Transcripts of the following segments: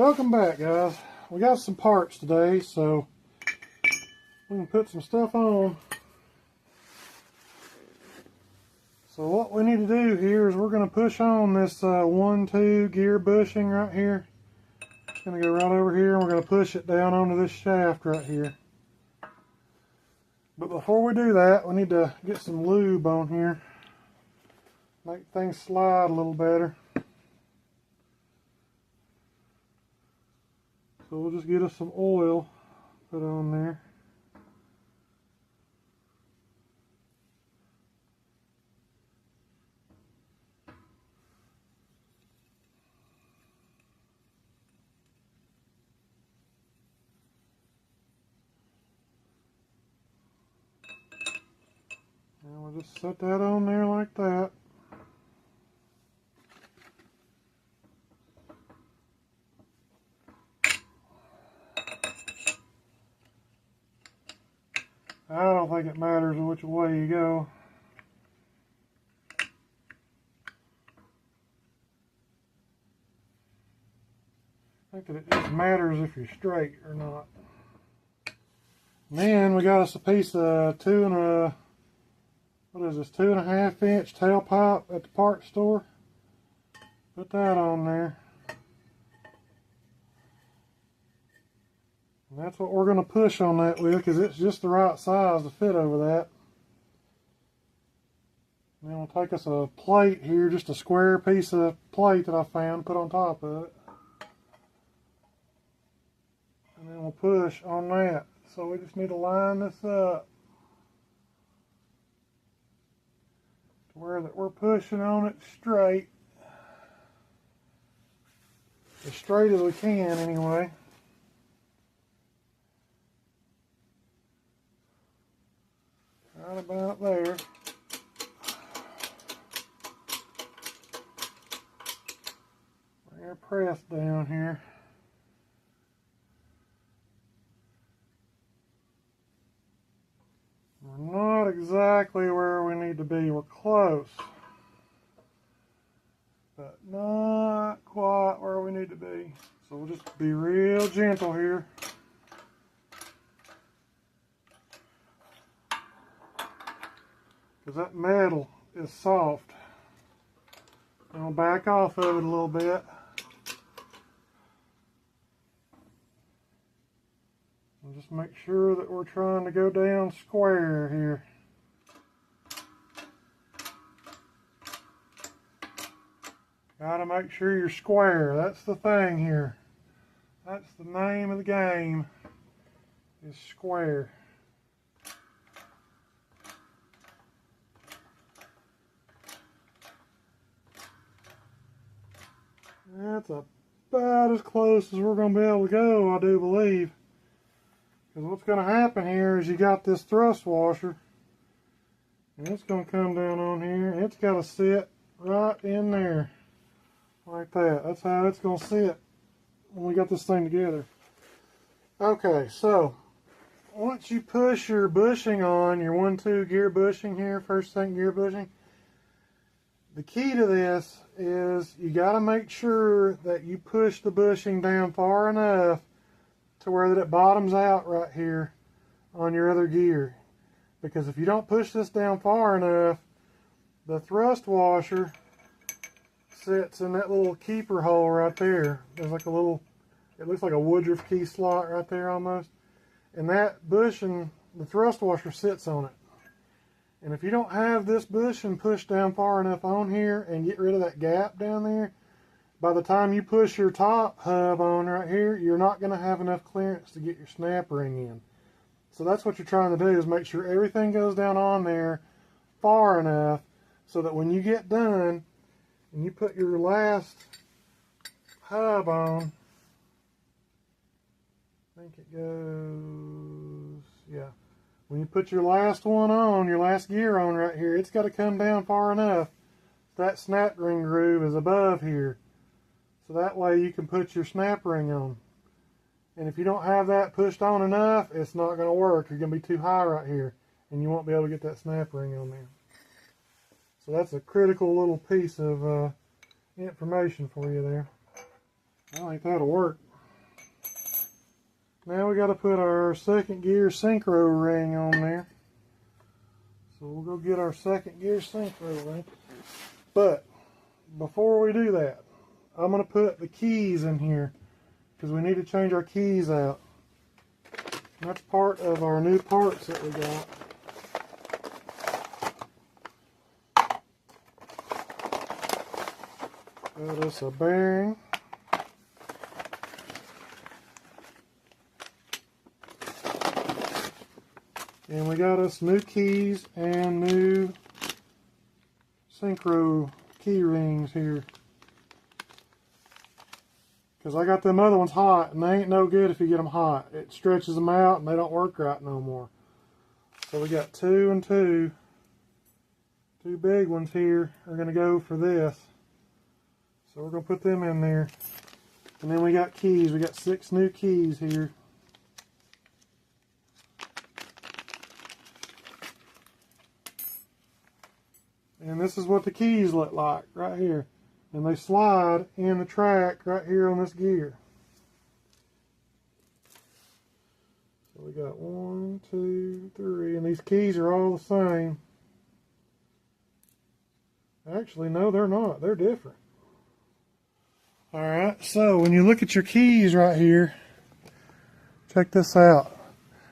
Welcome back, guys. We got some parts today, so we can put some stuff on. So what we need to do here is we're going to push on this 1-2 gear bushing right here. It's going to go right over here, and we're going to push it down onto this shaft right here. But before we do that, we need to get some lube on here. Make things slide a little better. So we'll just get us some oil, put on there. And we'll just set that on there like that. I don't think it matters which way you go. I think that it just matters if you're straight or not. And then we got us a piece of 2.5 inch tailpipe at the parts store. Put that on there. And that's what we're going to push on that with, because it's just the right size to fit over that. And then we'll take us a plate here, just a square piece of plate that I found, put on top of it. And then we'll push on that. So we just need to line this up to where that we're pushing on it straight. As straight as we can anyway. Right about there. Bring our press down here. We're not exactly where we need to be. We're close, but not quite where we need to be. So we'll just be real gentle here. Because that metal is soft. And I'll back off of it a little bit. And just make sure that we're trying to go down square here. Gotta make sure you're square. That's the thing here. That's the name of the game, is square. That's about as close as we're going to be able to go, I do believe. Because what's going to happen here is you got this thrust washer, and it's going to come down on here, and it's got to sit right in there, like that. That's how it's going to sit when we got this thing together. Okay, so once you push your bushing on, your 1-2 gear bushing here, first sync gear bushing, the key to this is you got to make sure that you push the bushing down far enough to where that it bottoms out right here on your other gear. Because if you don't push this down far enough, the thrust washer sits in that little keeper hole right there. There's like a little, it looks like a Woodruff key slot right there almost. And that bushing, the thrust washer sits on it. And if you don't have this bushing pushed down far enough on here and get rid of that gap down there, by the time you push your top hub on right here, you're not going to have enough clearance to get your snap ring in. So that's what you're trying to do, is make sure everything goes down on there far enough so that when you get done and you put your last hub on, I think it goes, yeah. When you put your last one on, your last gear on right here, it's got to come down far enough that snap ring groove is above here. So that way you can put your snap ring on. And if you don't have that pushed on enough, it's not going to work. You're going to be too high right here, and you won't be able to get that snap ring on there. So that's a critical little piece of information for you there. I think that'll work. Now we got to put our second gear synchro ring on there. So we'll go get our second gear synchro ring. But before we do that, I'm going to put the keys in here because we need to change our keys out. And that's part of our new parts that we got. Got us a bearing. And we got us new keys and new synchro key rings here. Because I got them other ones hot, and they ain't no good if you get them hot. It stretches them out, and they don't work right no more. So we got 2 and 2. 2 big ones here are going to go for this. So we're going to put them in there. And then we got keys. We got 6 new keys here. And this is what the keys look like right here. And they slide in the track right here on this gear. So we got 1, 2, 3, and these keys are all the same. Actually, no, they're not. They're different. Alright, so when you look at your keys right here, check this out.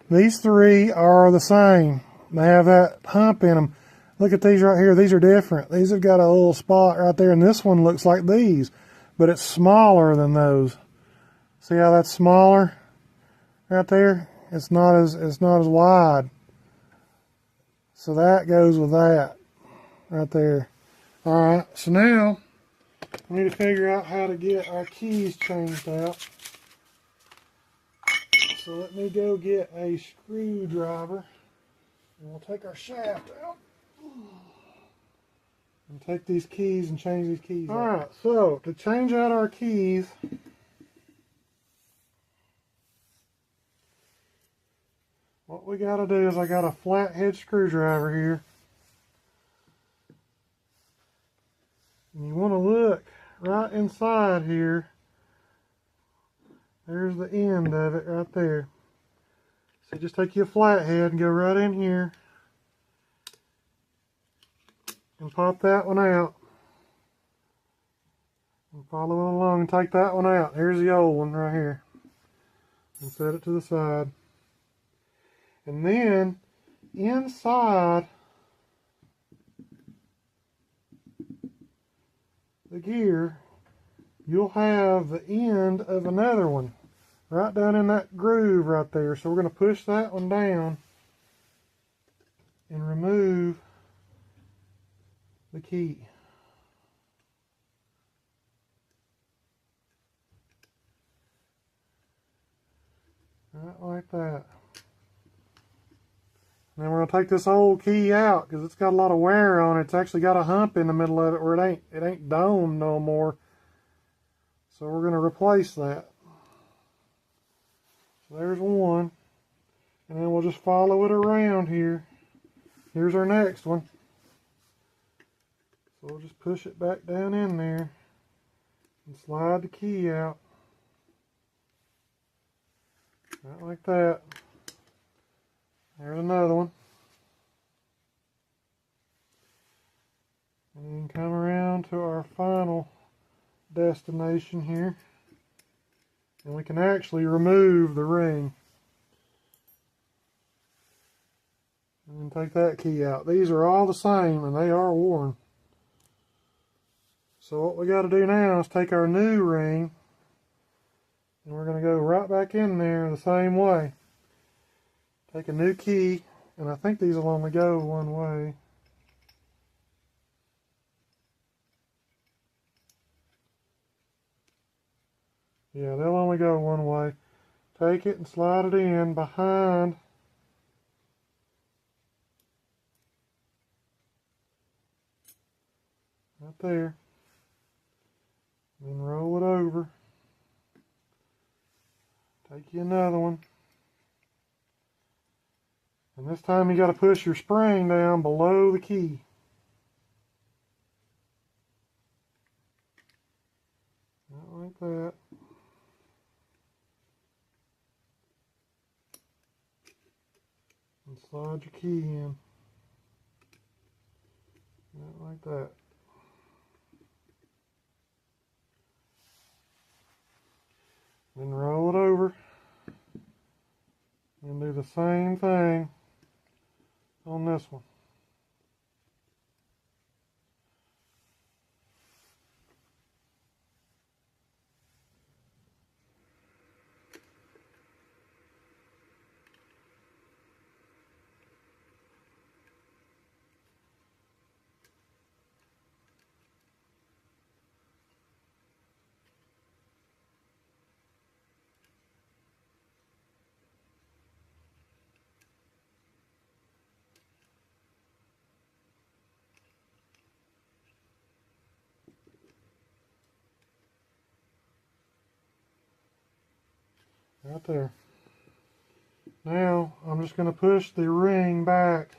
These 3 are the same. They have that hump in them. Look at these right here. These are different. These have got a little spot right there, and this one looks like these, but it's smaller than those. See how that's smaller right there? It's not as wide. So that goes with that right there. All right. So now we need to figure out how to get our keys changed out. So let me go get a screwdriver, and we'll take our shaft out. And take these keys and change these keys. Alright, so to change out our keys, what we got to do is I got a flathead screwdriver here. And you want to look right inside here. There's the end of it right there. So just take your flathead and go right in here. And pop that one out. And follow it along and take that one out. Here's the old one right here. And set it to the side. And then inside the gear, you'll have the end of another one right down in that groove right there. So we're going to push that one down and remove the key. Right like that. Now we're going to take this old key out because it's got a lot of wear on it. It's actually got a hump in the middle of it where it ain't domed no more. So we're going to replace that. So there's one. And then we'll just follow it around here. Here's our next one. So we'll just push it back down in there and slide the key out. Right like that. There's another one. And then come around to our final destination here. And we can actually remove the ring. And then take that key out. These are all the same and they are worn. So what we got to do now is take our new ring and we're going to go right back in there the same way. Take a new key, and I think these will only go one way. Yeah, they'll only go one way. Take it and slide it in behind right there. Then roll it over. Take you another one. And this time you got to push your spring down below the key. Not like that. slide your key in. Like that. Then roll it over and do the same thing on this one. Right there. Now I'm just going to push the ring back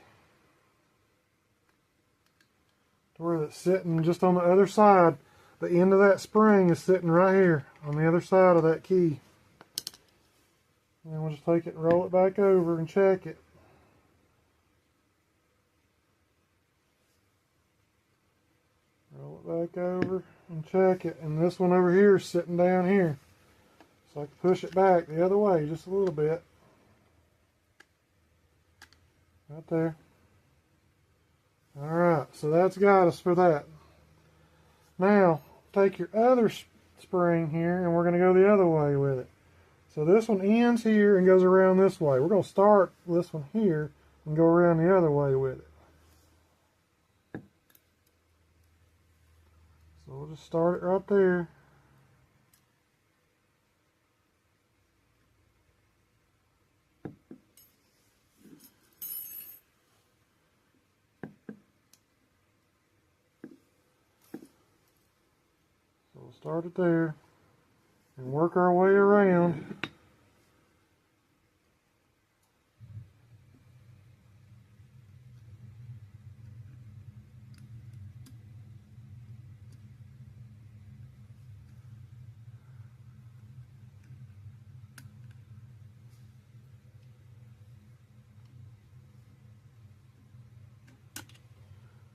to where it's sitting just on the other side. The end of that spring is sitting right here on the other side of that key. And then we'll just take it and roll it back over and check it. Roll it back over and check it. And this one over here is sitting down here. So I can push it back the other way just a little bit. Right there. Alright, so that's got us for that. Now, take your other spring here and we're going to go the other way with it. So this one ends here and goes around this way. We're going to start this one here and go around the other way with it. So we'll just start it right there. We'll start it there and work our way around.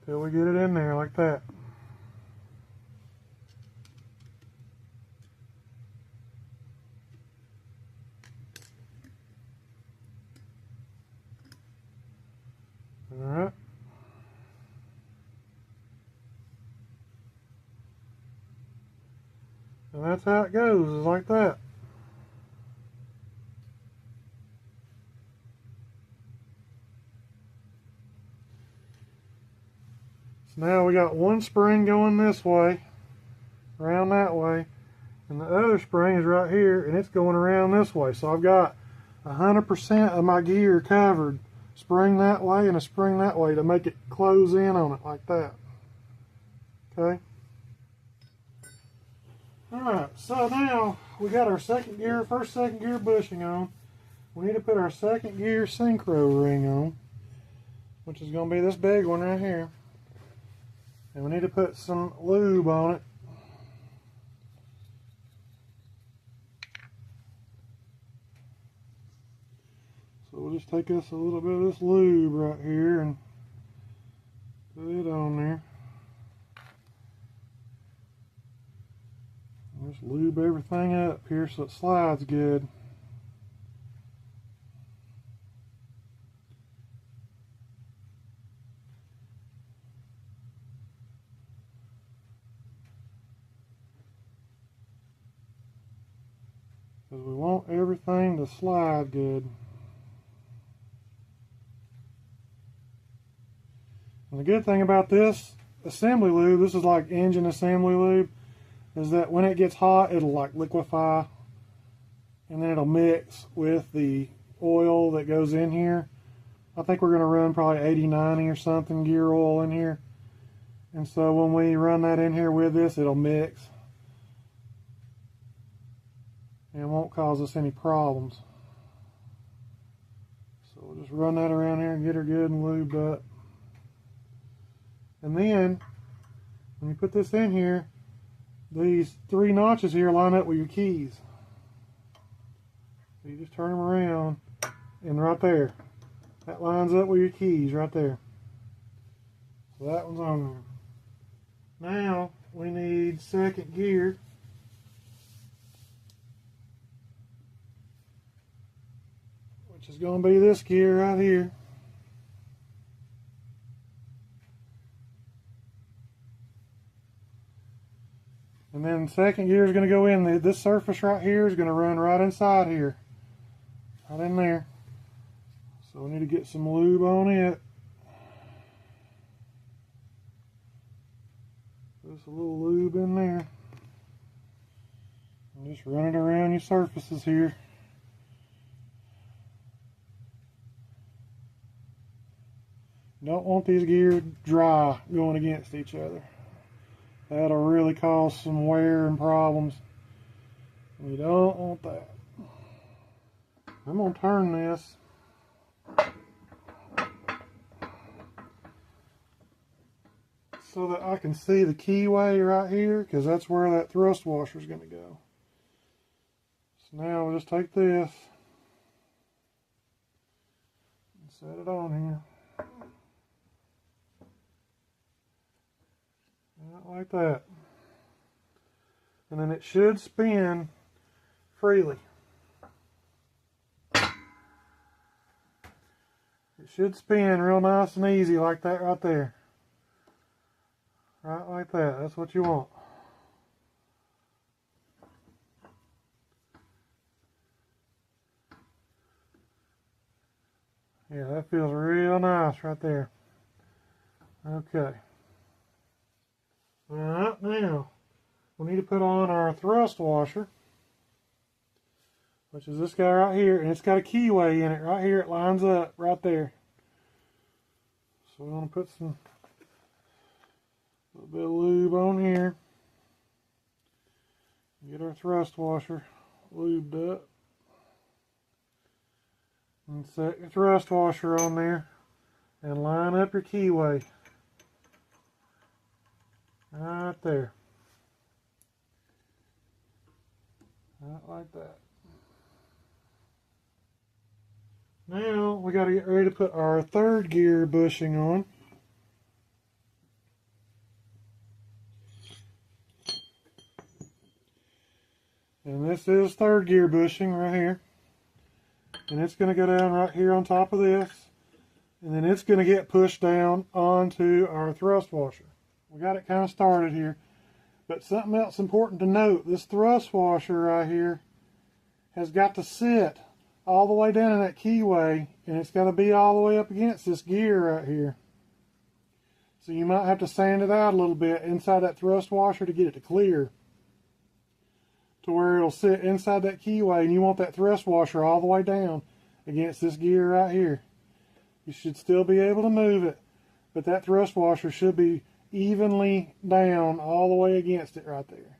Till we get it in there like that. Alright. And that's how it goes, is like that. So now we got one spring going this way, around that way, and the other spring is right here, and it's going around this way. So I've got 100% of my gear covered. Spring that way and a spring that way to make it close in on it like that. Okay. Alright, so now we got our second gear bushing on. We need to put our second gear synchro ring on, which is going to be this big one right here. And we need to put some lube on it. So we'll just take us a little bit of this lube right here and put it on there. And just lube everything up here so it slides good. Because we want everything to slide good. And the good thing about this assembly lube, this is like engine assembly lube, is that when it gets hot, it'll like liquefy and then it'll mix with the oil that goes in here. I think we're going to run probably 80-90 or something gear oil in here. And so when we run that in here with this, it'll mix and it won't cause us any problems. So we'll just run that around here and get her good and lubed up. And then, when you put this in here, these 3 notches here line up with your keys. So you just turn them around, and right there, That lines up with your keys right there. So that one's on there. Now we need second gear. Which is going to be this gear right here. And then second gear is going to go in. This surface right here is going to run right inside here. Right in there. So we need to get some lube on it. Just a little lube in there. And just run it around your surfaces here. Don't want these gears dry going against each other. That'll really cause some wear and problems. We don't want that. I'm going to turn this so that I can see the keyway right here, because that's where that thrust washer is going to go. So now we'll just take this and set it on here. Like that. And then it should spin freely. It should spin real nice and easy like that right there. Right like that. That's what you want. Yeah, that feels real nice right there. Okay. Alright, now we need to put on our thrust washer, which is this guy right here, and it's got a keyway in it right here. It lines up right there. So we're going to put a little bit of lube on here. Get our thrust washer lubed up. And set your thrust washer on there and line up your keyway. Right there. Right like that. Now we got to get ready to put our third gear bushing on. And this is third gear bushing right here. And it's going to go down right here on top of this. And then it's going to get pushed down onto our thrust washer. We got it kind of started here. But something else important to note, this thrust washer right here has got to sit all the way down in that keyway, and it's got to be all the way up against this gear right here. So you might have to sand it out a little bit inside that thrust washer to get it to clear, to where it'll sit inside that keyway, and you want that thrust washer all the way down against this gear right here. You should still be able to move it, but that thrust washer should be evenly down all the way against it right there.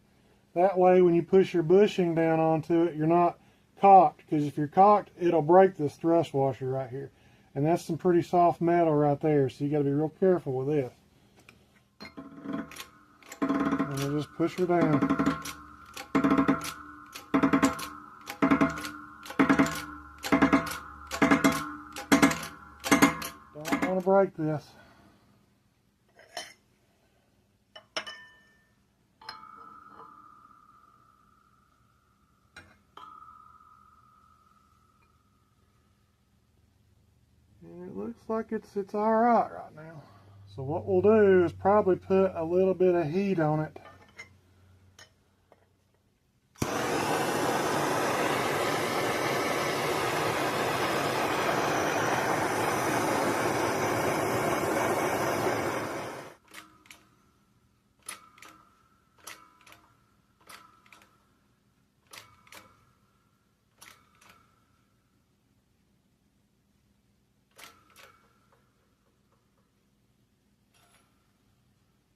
That way when you push your bushing down onto it, you're not cocked, because if you're cocked, it'll break this thrust washer right here. And that's some pretty soft metal right there, so you got to be real careful with this. And we'll just push her down. Don't want to break this. And it looks like it's alright right now. So what we'll do is probably put a little bit of heat on it.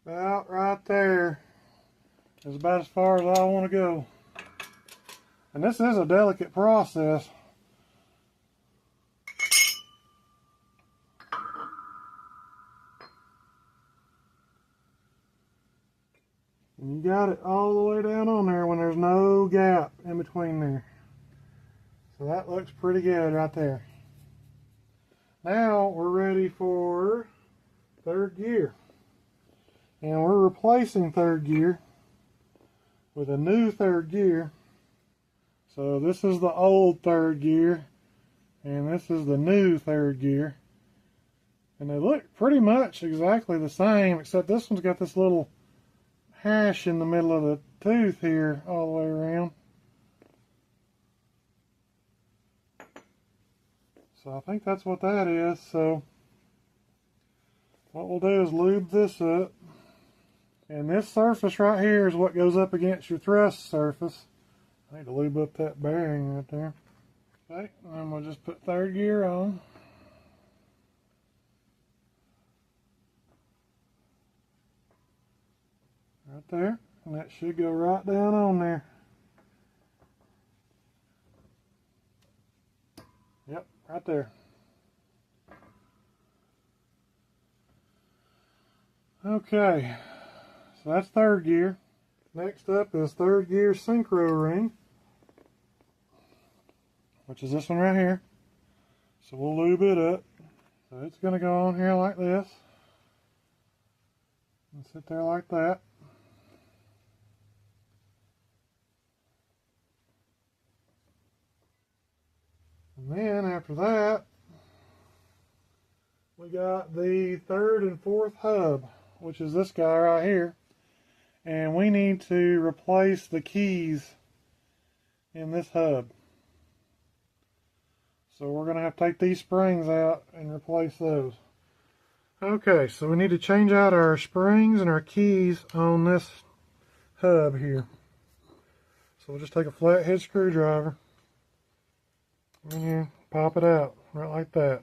About right there is about as far as I want to go. And this is a delicate process. And you got it all the way down on there when there's no gap in between there. So that looks pretty good right there. Now we're ready for third gear. And we're replacing third gear with a new third gear. So this is the old third gear, and this is the new third gear. And they look pretty much exactly the same, except this one's got this little hash in the middle of the tooth here all the way around. So I think that's what that is. So what we'll do is lube this up. And this surface right here is what goes up against your thrust surface. I need to lube up that bearing right there. Okay, and then we'll just put third gear on. Right there. And that should go right down on there. Yep, right there. Okay, so that's third gear. Next up is third gear synchro ring, which is this one right here. So we'll lube it up. So it's going to go on here like this. And sit there like that. And then after that, we got the third and fourth hub, which is this guy right here. And we need to replace the keys in this hub. So we're going to have to take these springs out and replace those. Okay, so we need to change out our springs and our keys on this hub here. So we'll just take a flathead screwdriver and you pop it out right like that.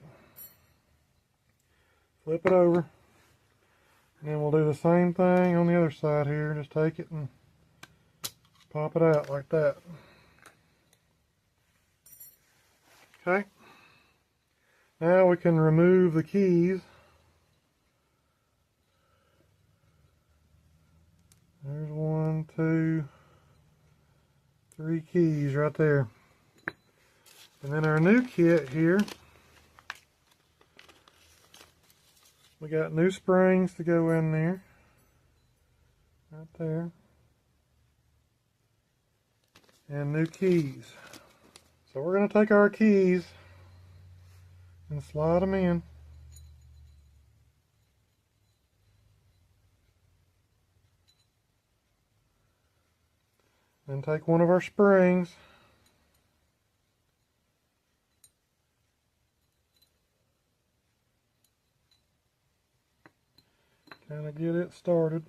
Flip it over. And then we'll do the same thing on the other side here. Just take it and pop it out like that. Okay. Now we can remove the keys. There's 1, 2, 3 keys right there. And then our new kit here, we got new springs to go in there, right there, and new keys. So we're going to take our keys and slide them in. Then take one of our springs, kind of get it started.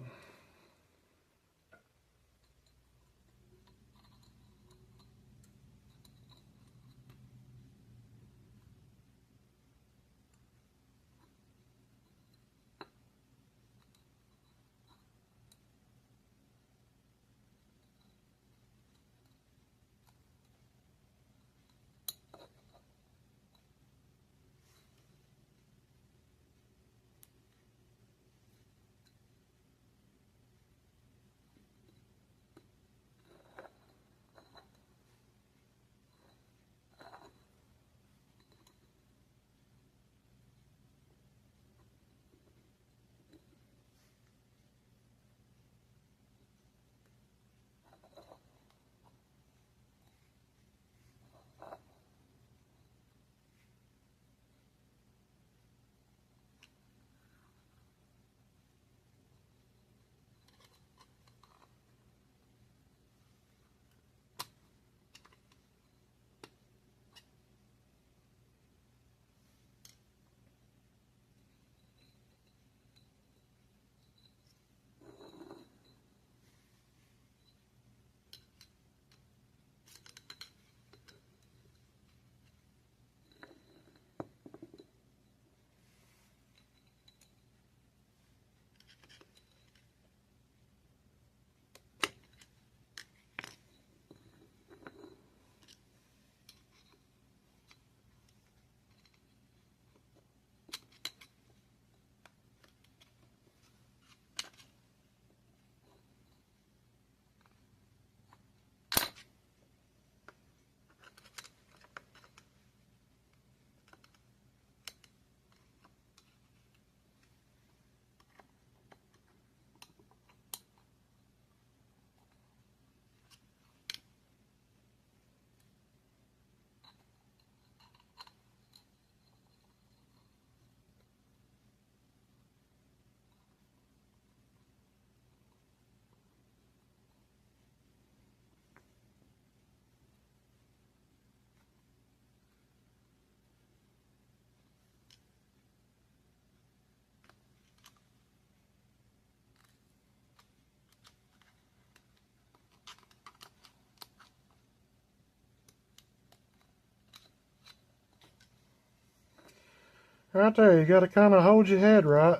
Right there, you got to kind of hold your head right.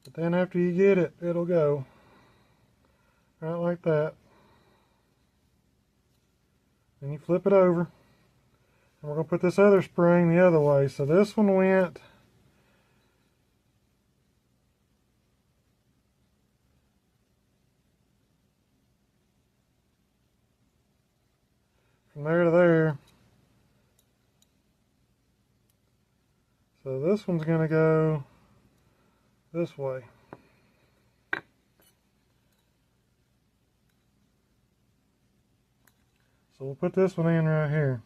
But then after you get it, it'll go. Right like that. Then you flip it over. And we're going to put this other spring the other way. So this one went from there to there. So this one's going to go this way. So we'll put this one in right here.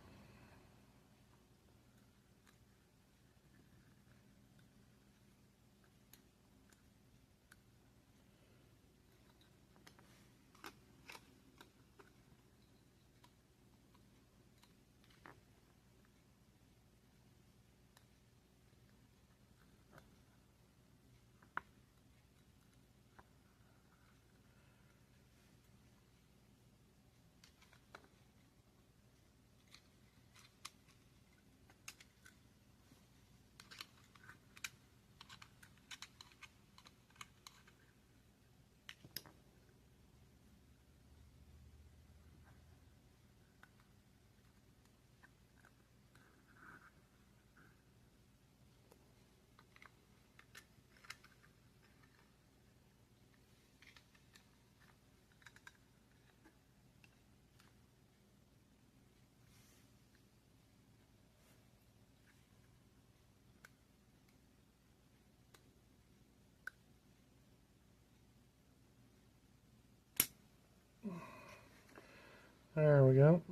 There we go.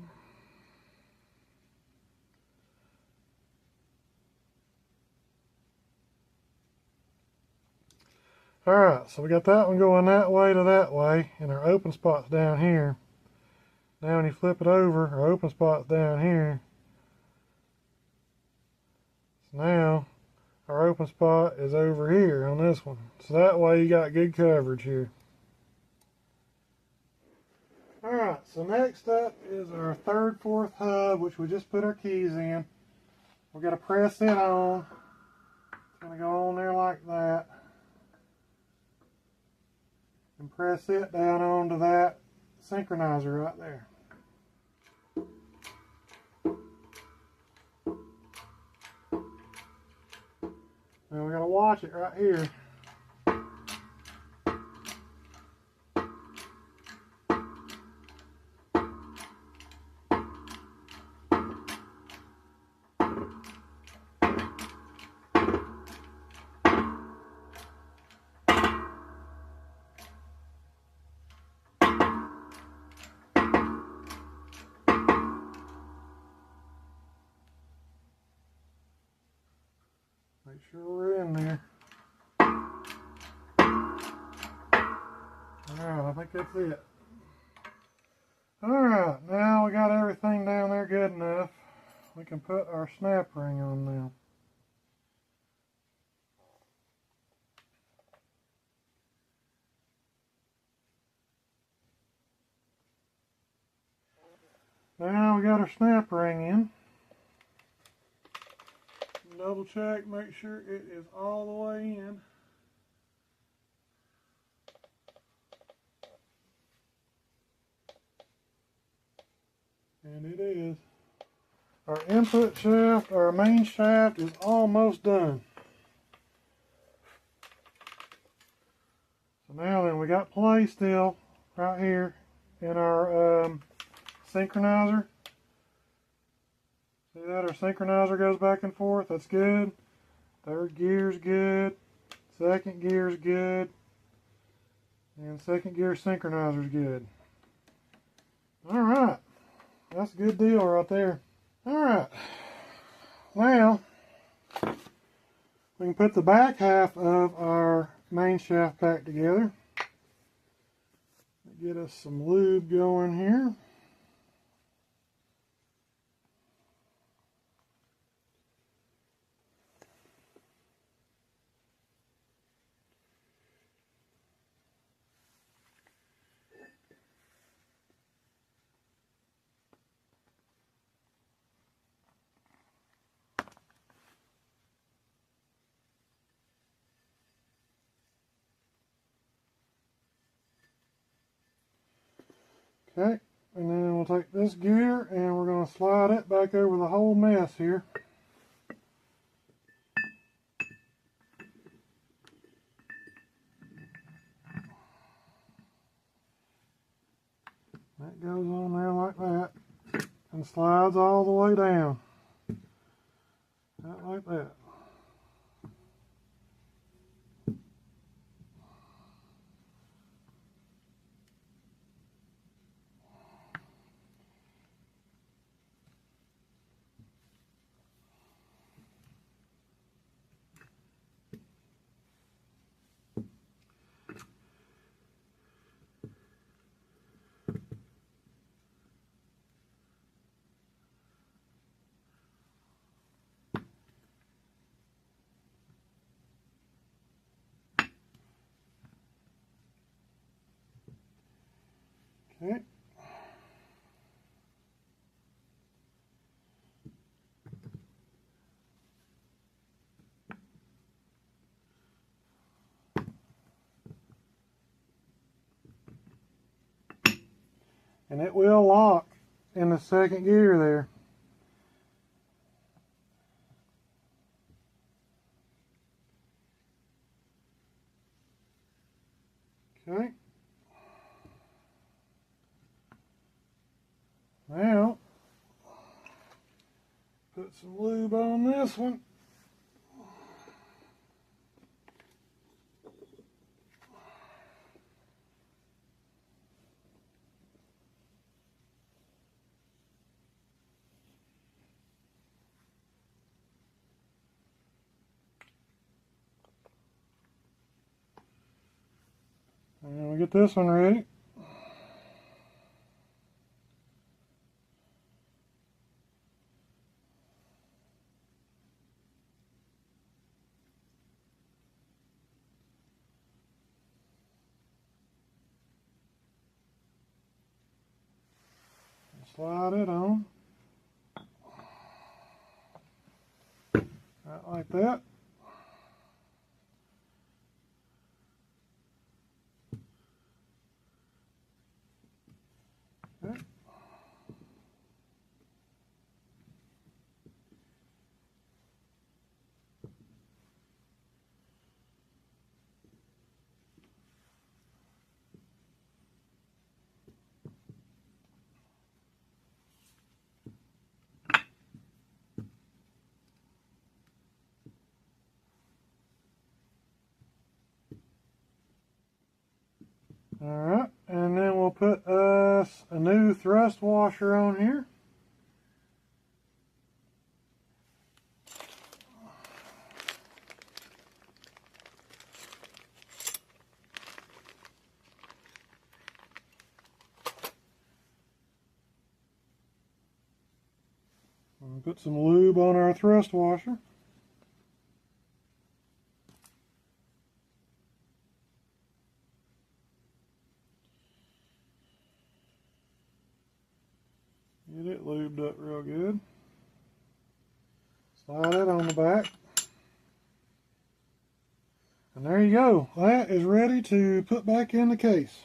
Alright, so we got that one going that way to that way, and our open spot's down here. Now when you flip it over, our open spot's down here. So now our open spot is over here on this one. So that way you got good coverage here. Alright, so next up is our third, fourth hub, which we just put our keys in. We're going to press it on. It's going to go on there like that. And press it down onto that synchronizer right there. Now we got to watch it right here. Make sure we're in there. Alright, I think that's it. Alright, now we got everything down there good enough. We can put our snap ring on now. Now we got our snap ring in. Double check, make sure it is all the way in. And it is. Our input shaft, our main shaft is almost done. So now then, we got play still right here in our synchronizer. See that? Our synchronizer goes back and forth. That's good. Third gear's good. Second gear's good. And second gear synchronizer's good. Alright. That's a good deal right there. Alright. Now, we can put the back half of our main shaft back together. Get us some lube going here. Okay, and then we'll take this gear and we're going to slide it back over the whole mess here. That goes on there like that and slides all the way down. Like that. Okay. And it will lock in the second gear there. Okay. Now, put some lube on this one. And we get this one ready. Slide it on. Right like that. Okay. Alright, and then we'll put us a new thrust washer on here. We'll put some lube on our thrust washer. Get it lubed up real good. Slide it on the back. And there you go. That is ready to put back in the case.